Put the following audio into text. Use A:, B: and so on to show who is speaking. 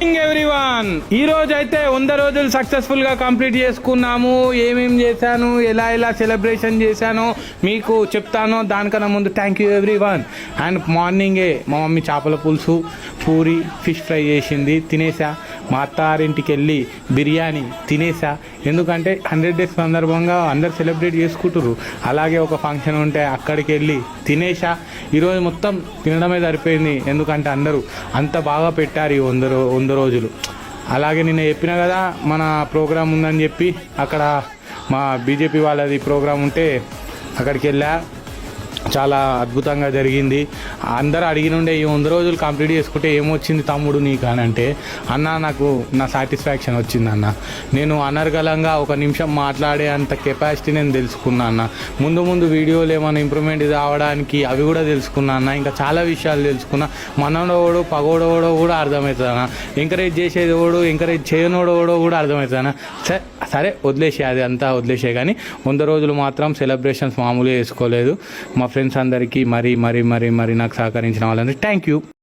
A: Everyone, ఈ రోజు అయితే 100 రోజులు సక్సెస్ఫుల్ గా కంప్లీట్ చేసుకున్నాము. ఏమేం చేశాను, ఎలా సెలబ్రేషన్ చేశానో మీకు చెప్తాను. దానికన్నా ముందు థ్యాంక్ యూ ఎవ్రీవన్. అండ్ మార్నింగే మా మమ్మీ చేపల పులుసు, పూరి, ఫిష్ ఫ్రై చేసింది, తినేసా. మా అత్తారింటికి వెళ్ళి బిర్యానీ తినేసా. ఎందుకంటే 100 డేస్ సందర్భంగా అందరు సెలబ్రేట్ చేసుకుంటారు. అలాగే ఒక ఫంక్షన్ ఉంటే అక్కడికి వెళ్ళి తినేసా. ఈరోజు మొత్తం తినడమే సరిపోయింది. ఎందుకంటే అందరూ అంత బాగా పెట్టారు ఈ 100 రోజులు. అలాగే నిన్న చెప్పిన కదా మన ప్రోగ్రాం ఉందని చెప్పి, అక్కడ మా బీజేపీ వాళ్ళది ప్రోగ్రాం ఉంటే అక్కడికి వెళ్ళా. చాలా అద్భుతంగా జరిగింది. అందరూ అడిగినుండే ఈ 100 రోజులు కంప్లీట్ చేసుకుంటే ఏమొచ్చింది తమ్ముడు నీకు అని అంటే, అన్న నాకు నా సాటిస్ఫాక్షన్ వచ్చిందన్న. నేను అనర్గళంగా ఒక నిమిషం మాట్లాడే అంత కెపాసిటీ నేను తెలుసుకున్నా అన్న. ముందు వీడియోలు ఏమైనా ఇంప్రూవ్మెంట్ రావడానికి అవి కూడా తెలుసుకున్నా అన్న. ఇంకా చాలా విషయాలు తెలుసుకున్నా. మనోడోడు పగోడోడో కూడా అర్థమవుతుంది అన్న. ఎంకరేజ్ చేసేదోడు ఎంకరేజ్ చేయనోడోడో కూడా అర్థమవుతుంది అన్న. సరే వదిలేసే, అది అంతా వదిలేసే. కానీ 100 రోజులు మాత్రం సెలబ్రేషన్స్ మామూలుగా చేసుకోలేదు. మా ఫ్రెండ్స్ అందరికీ మరీ నాకు సహకరించిన వాళ్ళందరికీ థ్యాంక్ యూ.